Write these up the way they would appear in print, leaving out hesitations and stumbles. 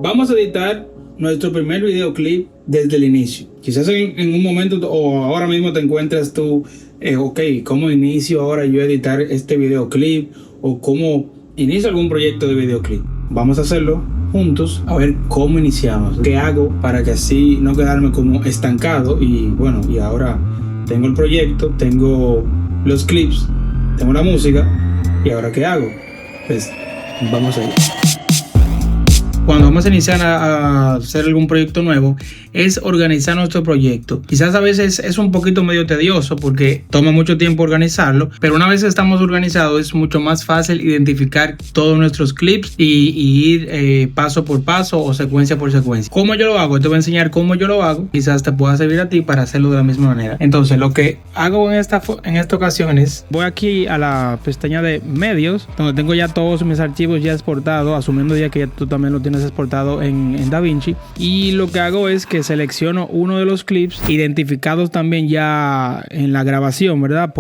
Vamos a editar nuestro primer videoclip desde el inicio. Quizás en un momento o ahora mismo te encuentras tú, ok, ¿cómo inicio ahora yo a editar este videoclip? O ¿cómo inicio algún proyecto de videoclip? Vamos a hacerlo juntos, a ver cómo iniciamos, qué hago para que así no quedarme como estancado. Y bueno, y ahora tengo el proyecto, tengo los clips, tengo la música, y ahora qué hago. Pues vamos a ir. Cuando vamos a iniciar a hacer algún proyecto nuevo, es organizar nuestro proyecto. Quizás a veces es un poquito medio tedioso porque toma mucho tiempo organizarlo, pero una vez estamos organizados es mucho más fácil identificar todos nuestros clips y ir paso por paso o secuencia por secuencia. ¿Cómo yo lo hago? Te voy a enseñar cómo yo lo hago. Quizás te pueda servir a ti para hacerlo de la misma manera. Entonces, lo que hago en esta ocasión es, voy aquí a la pestaña de medios, donde tengo ya todos mis archivos ya exportados, asumiendo ya que ya tú también lo tienes exportado en DaVinci, y lo que hago es que selecciono uno de los clips identificados también ya en la grabación, ¿verdad?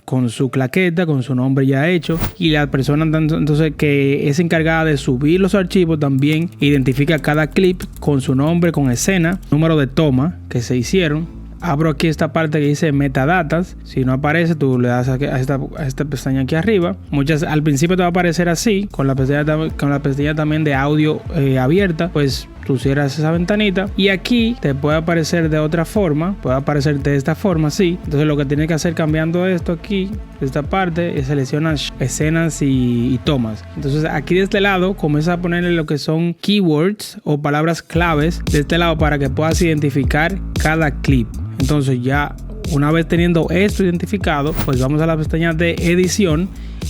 Con su claqueta, con su nombre ya hecho, y la persona entonces que es encargada de subir los archivos también identifica cada clip con su nombre, con escena, número de toma que se hicieron. Abro aquí esta parte que dice metadatas. Si no aparece, tú le das a esta pestaña aquí arriba. Al principio te va a aparecer así, con la pestaña también de audio abierta. Pues tú cierras esa ventanita y aquí te puede aparecer de otra forma. Puede aparecer de esta forma, sí. Entonces lo que tienes que hacer cambiando esto aquí, esta parte, es seleccionar escenas y tomas. Entonces aquí de este lado comienza a ponerle lo que son keywords o palabras claves de este lado para que puedas identificar cada clip. Entonces ya una vez teniendo esto identificado, pues vamos a la pestaña de edición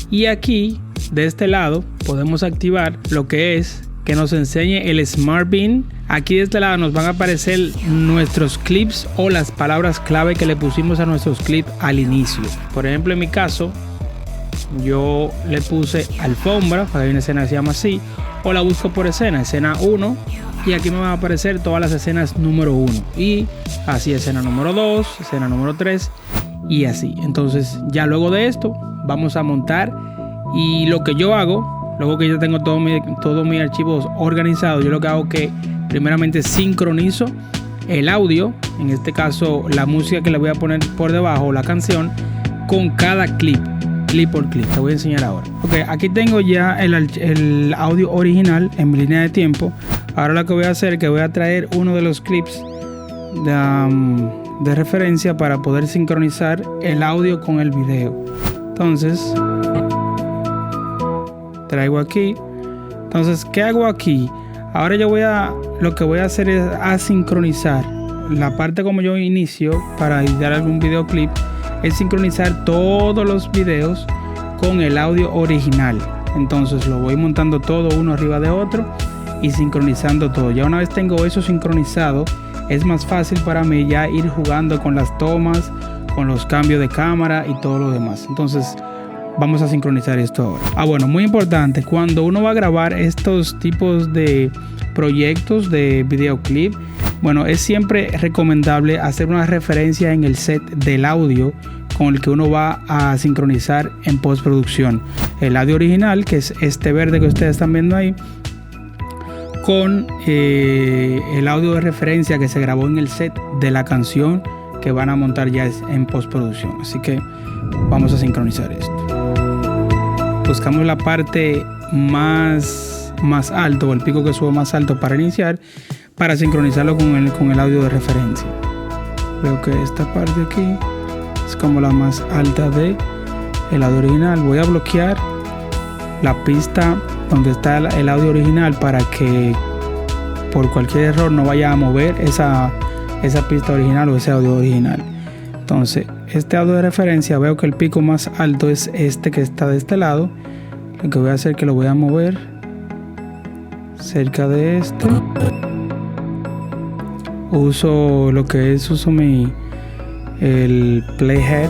y aquí de este lado podemos activar lo que es que nos enseñe el Smart Bin. Aquí de este lado nos van a aparecer nuestros clips o las palabras clave que le pusimos a nuestros clips al inicio. Por ejemplo, en mi caso, yo le puse alfombra, para que hay una escena que se llama así, o la busco por escena 1, y aquí me van a aparecer todas las escenas número 1, y así escena número 2, escena número 3, y así. Entonces ya luego de esto vamos a montar, y lo que yo hago, luego que ya tengo todos mis archivos organizados, yo lo que hago es que primeramente sincronizo el audio, en este caso la música que le voy a poner por debajo, la canción, con cada clip por clip. Te voy a enseñar ahora. Ok, aquí tengo ya el audio original en mi línea de tiempo. Ahora lo que voy a hacer es que voy a traer uno de los clips de referencia para poder sincronizar el audio con el video. Entonces traigo aquí. Entonces, ¿qué hago aquí? Ahora lo que voy a hacer es asincronizar la parte como yo inicio para editar algún videoclip. Es sincronizar todos los videos con el audio original. Entonces lo voy montando todo uno arriba de otro y sincronizando todo. Ya una vez tengo eso sincronizado, es más fácil para mí ya ir jugando con las tomas, con los cambios de cámara y todo lo demás. Entonces vamos a sincronizar esto ahora. Bueno, muy importante, cuando uno va a grabar estos tipos de proyectos de videoclip, bueno, es siempre recomendable hacer una referencia en el set del audio con el que uno va a sincronizar en postproducción. El audio original, que es este verde que ustedes están viendo ahí, con el audio de referencia que se grabó en el set de la canción que van a montar ya en postproducción. Así que vamos a sincronizar esto. Buscamos la parte más alto, o el pico que sube más alto para iniciar, para sincronizarlo con el audio de referencia. Veo que esta parte aquí es como la más alta de el audio original. Voy a bloquear la pista donde está el audio original para que por cualquier error no vaya a mover esa pista original o ese audio original. Entonces, este audio de referencia, veo que el pico más alto es este que está de este lado. Lo que voy a hacer es que lo voy a mover cerca de este. Uso el playhead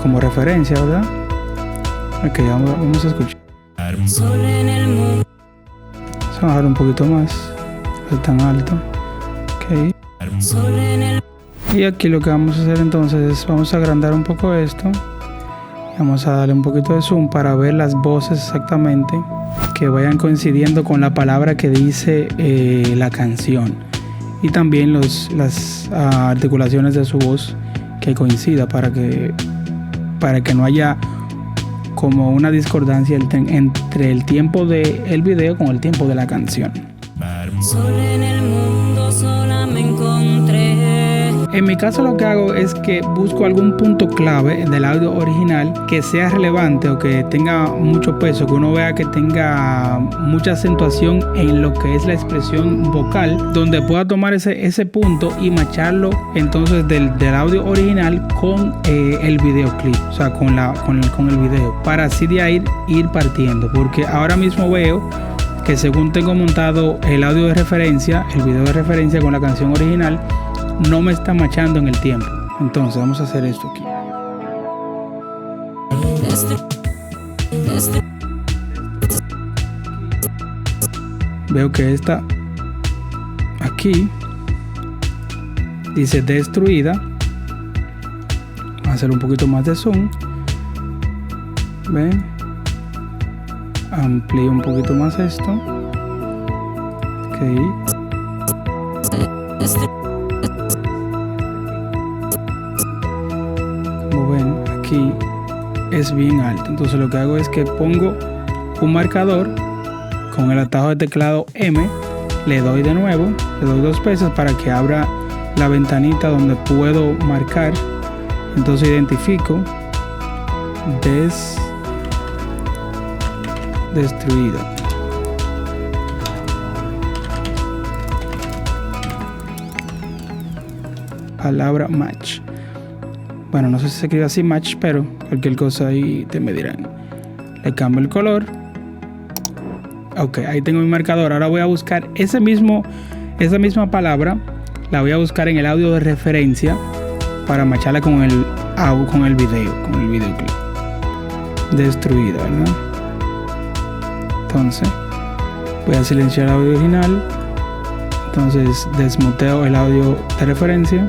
como referencia, ¿verdad? Ok, vamos a escuchar. Vamos a bajar un poquito más, no es tan alto. Ok. Y aquí lo que vamos a hacer entonces es vamos a agrandar un poco esto. Vamos a darle un poquito de zoom para ver las voces exactamente que vayan coincidiendo con la palabra que dice la canción, y también las articulaciones de su voz que coincida para que no haya como una discordancia entre el tiempo del video con el tiempo de la canción. Sola en el mundo, sola me encontré. En mi caso lo que hago es que busco algún punto clave del audio original que sea relevante o que tenga mucho peso, que uno vea que tenga mucha acentuación en lo que es la expresión vocal, donde pueda tomar ese punto y macharlo entonces del audio original con el videoclip, o sea, con el video, para así de ahí ir partiendo, porque ahora mismo veo que según tengo montado el audio de referencia, el video de referencia con la canción original, no me está machando en el tiempo. Entonces vamos a hacer esto aquí. Veo que esta aquí dice destruida. Vamos a hacer un poquito más de zoom. Ven, amplío un poquito más esto. Ok. Como ven, aquí es bien alto. Entonces lo que hago es que pongo un marcador con el atajo de teclado M, le doy de nuevo, le doy 2 veces para que abra la ventanita donde puedo marcar. Entonces identifico destruida. Palabra match. Bueno, no sé si se escribe así match, pero cualquier cosa ahí te me dirán. Le cambio el color. Ok, ahí tengo mi marcador. Ahora voy a buscar esa misma palabra. La voy a buscar en el audio de referencia para macharla con el videoclip. Destruida, ¿verdad? Entonces voy a silenciar el audio original. Entonces desmuteo el audio de referencia.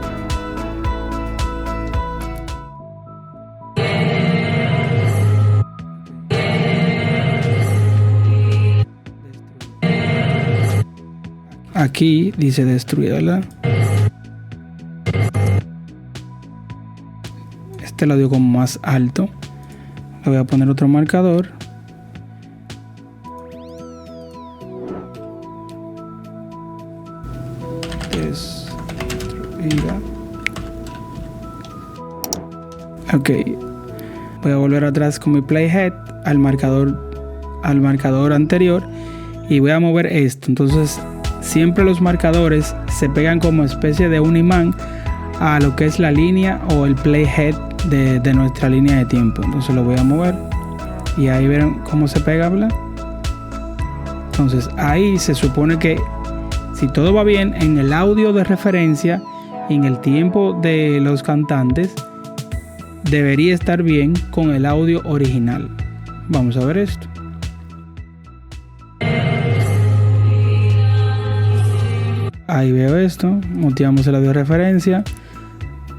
Aquí dice destruida, ¿verdad? Este lo dio como más alto. Le voy a poner otro marcador. Destruida. Ok. Voy a volver atrás con mi playhead al marcador anterior y voy a mover esto. Entonces siempre los marcadores se pegan como especie de un imán a lo que es la línea o el playhead de nuestra línea de tiempo. Entonces lo voy a mover y ahí verán cómo se pega, ¿verdad? Entonces ahí se supone que si todo va bien en el audio de referencia, en el tiempo de los cantantes, debería estar bien con el audio original. Vamos a ver esto. Ahí veo esto, muteamos el audio de referencia,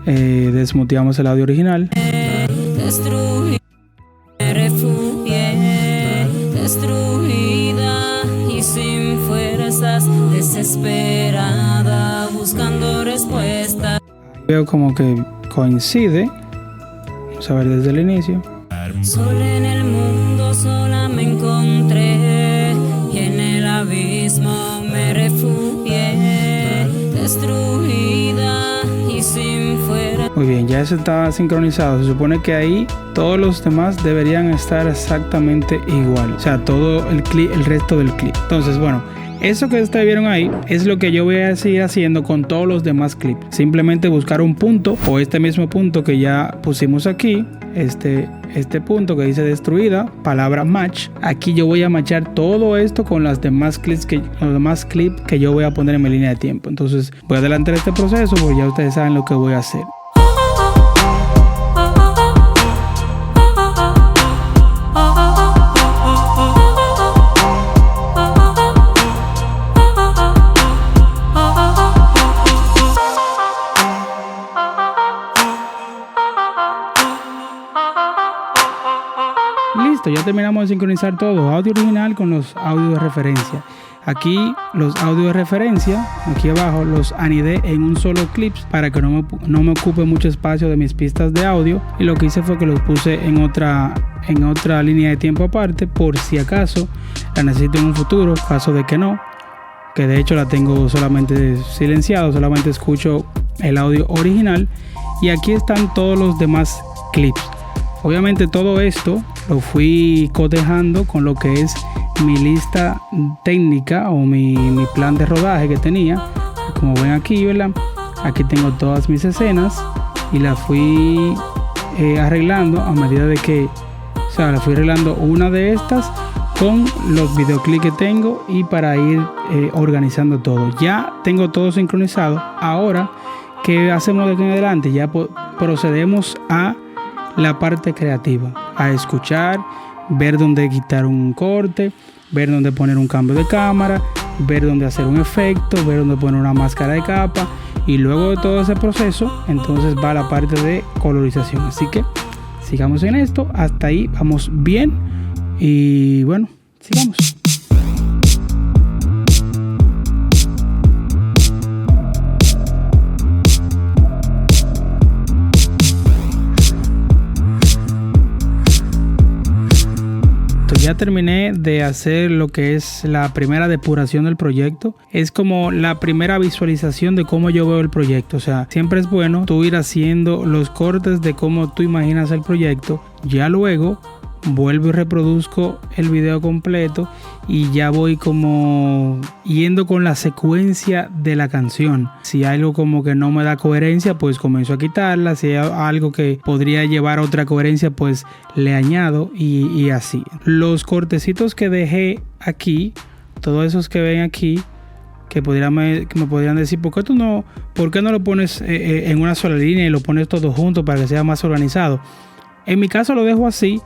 desmuteamos el audio original. Me refugié, destruida y sin fuerzas, desesperada, buscando respuestas. Veo como que coincide. Vamos a ver desde el inicio. Sola en el mundo, sola me encontré y en el abismo me refugié, destruida y sin fuerza. Muy bien, ya eso está sincronizado. Se supone que ahí todos los demás deberían estar exactamente igual. O sea, todo el resto del clip. Entonces, bueno, eso que ustedes vieron ahí es lo que yo voy a seguir haciendo con todos los demás clips. Simplemente buscar un punto o este mismo punto que ya pusimos aquí. Este punto que dice destruida, palabra match. Aquí yo voy a matchar todo esto con los demás clips que yo voy a poner en mi línea de tiempo. Entonces voy a adelantar este proceso porque ya ustedes saben lo que voy a hacer. Listo, ya terminamos de sincronizar todo, audio original con los audios de referencia. Aquí los audios de referencia, aquí abajo los anidé en un solo clip para que no me ocupe mucho espacio de mis pistas de audio, y lo que hice fue que los puse en otra línea de tiempo aparte por si acaso la necesito en un futuro, caso de que no, que de hecho la tengo solamente silenciado, solamente escucho el audio original. Y aquí están todos los demás clips. Obviamente todo esto lo fui cotejando con lo que es mi lista técnica o mi plan de rodaje que tenía. Como ven aquí, ¿verdad? Aquí tengo todas mis escenas y las fui arreglando a medida de que, o sea, las fui arreglando una de estas con los videoclips que tengo y para ir organizando todo. Ya tengo todo sincronizado. Ahora, ¿qué hacemos de aquí en adelante? Ya procedemos a la parte creativa, a escuchar, ver dónde quitar un corte, ver dónde poner un cambio de cámara, ver dónde hacer un efecto, ver dónde poner una máscara de capa, y luego de todo ese proceso entonces va la parte de colorización. Así que sigamos en esto, hasta ahí vamos bien y bueno, sigamos. Ya terminé de hacer lo que es la primera depuración del proyecto. Es como la primera visualización de cómo yo veo el proyecto. O sea, siempre es bueno tú ir haciendo los cortes de cómo tú imaginas el proyecto. Ya luego vuelvo y reproduzco el video completo y ya voy como yendo con la secuencia de la canción. Si hay algo como que no me da coherencia, pues comienzo a quitarla. Si hay algo que podría llevar a otra coherencia, pues le añado y así. Los cortecitos que dejé aquí, todos esos que ven aquí, que me podrían decir, ¿por qué no lo pones en una sola línea y lo pones todo junto para que sea más organizado? En mi caso lo dejo así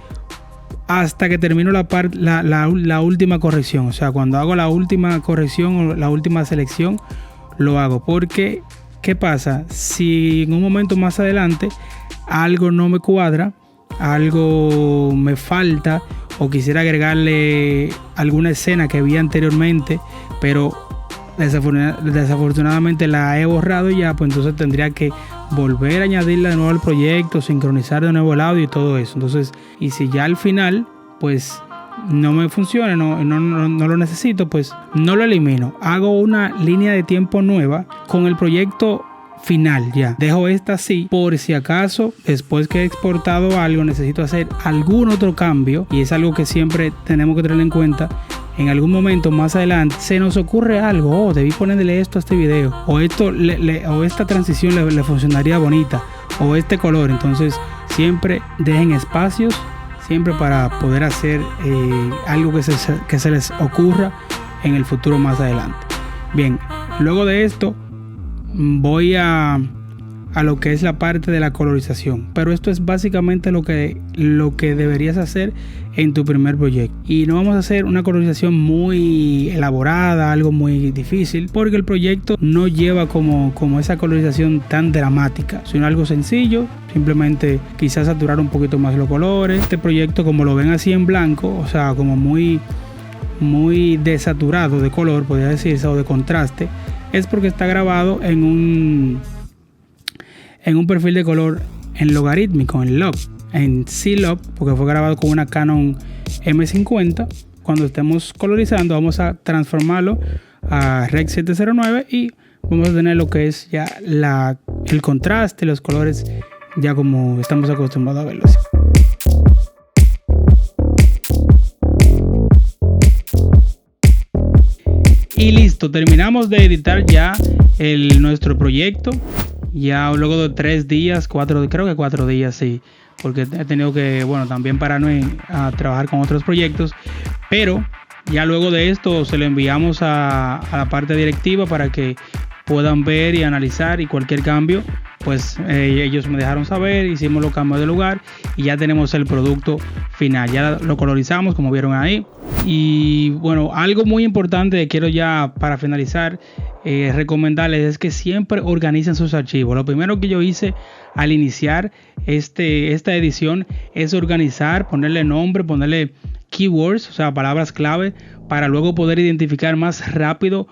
hasta que termino la última corrección. O sea, cuando hago la última corrección o la última selección, lo hago. Porque, ¿qué pasa? Si en un momento más adelante algo no me cuadra, algo me falta, o quisiera agregarle alguna escena que vi anteriormente, pero desafortunadamente la he borrado ya, pues entonces tendría que volver a añadirla de nuevo al proyecto, sincronizar de nuevo el audio y todo eso. Entonces, y si ya al final pues no me funciona, no lo necesito, pues no lo elimino, hago una línea de tiempo nueva con el proyecto final. Ya dejo esta así por si acaso después que he exportado algo necesito hacer algún otro cambio, y es algo que siempre tenemos que tener en cuenta. En algún momento más adelante se nos ocurre algo, debí ponerle esto a este video, o esto o esta transición le funcionaría bonita, o este color. Entonces siempre dejen espacios siempre para poder hacer algo que se les ocurra en el futuro más adelante. Bien, luego de esto voy a lo que es la parte de la colorización, pero esto es básicamente lo que deberías hacer en tu primer proyecto, y no vamos a hacer una colorización muy elaborada, algo muy difícil, porque el proyecto no lleva como esa colorización tan dramática, sino algo sencillo, simplemente quizás saturar un poquito más los colores. Este proyecto, como lo ven así en blanco, o sea, como muy desaturado de color, podría decirse, o de contraste, es porque está grabado en un perfil de color en logarítmico, en log, en C-Log, porque fue grabado con una Canon M50. Cuando estemos colorizando vamos a transformarlo a Rec 709 y vamos a tener lo que es ya el contraste, los colores ya como estamos acostumbrados a verlos. Y listo, terminamos de editar ya nuestro proyecto. Ya luego de 3 días, 4 días, sí, porque he tenido que, también pararme a trabajar con otros proyectos, pero ya luego de esto se lo enviamos a la parte directiva para que puedan ver y analizar, y cualquier cambio pues ellos me dejaron saber, hicimos los cambios de lugar y ya tenemos el producto final, ya lo colorizamos como vieron ahí. Y bueno, algo muy importante que quiero ya para finalizar recomendarles es que siempre organicen sus archivos. Lo primero que yo hice al iniciar esta edición es organizar, ponerle nombre, ponerle keywords, o sea, palabras clave, para luego poder identificar más rápido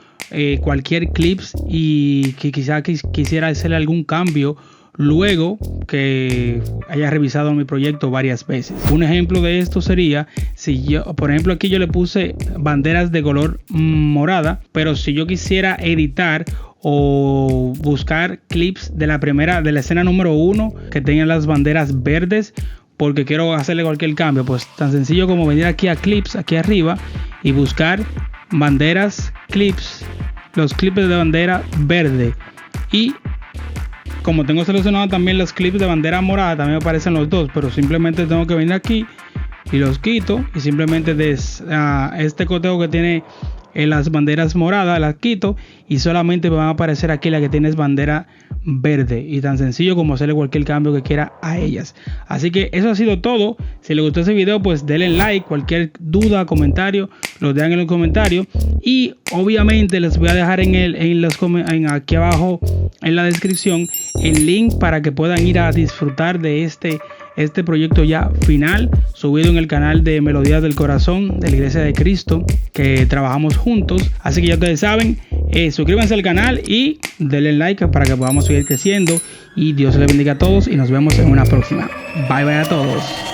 cualquier clips y que quizá quisiera hacerle algún cambio luego que haya revisado mi proyecto varias veces. Un ejemplo de esto sería si yo, por ejemplo, aquí yo le puse banderas de color morada, pero si yo quisiera editar o buscar clips de la escena número 1 que tengan las banderas verdes, porque quiero hacerle cualquier cambio, pues tan sencillo como venir aquí a clips, aquí arriba, y buscar banderas, clips, los clips de bandera verde, y como tengo seleccionado también los clips de bandera morada, también me aparecen los dos, pero simplemente tengo que venir aquí y los quito, y simplemente este cotejo que tiene las banderas moradas las quito, y solamente me van a aparecer aquí la que tiene bandera verde, y tan sencillo como hacerle cualquier cambio que quiera a ellas. Así que eso ha sido todo. Si les gustó ese video, pues denle like. Cualquier duda, comentario, lo dejan en los comentarios, y obviamente les voy a dejar aquí abajo en la descripción el link para que puedan ir a disfrutar de este proyecto ya final, subido en el canal de Melodías del Corazón de la Iglesia de Cristo, que trabajamos juntos. Así que ya ustedes saben, suscríbanse al canal y denle like para que podamos seguir creciendo. Y Dios les bendiga a todos y nos vemos en una próxima. Bye bye a todos.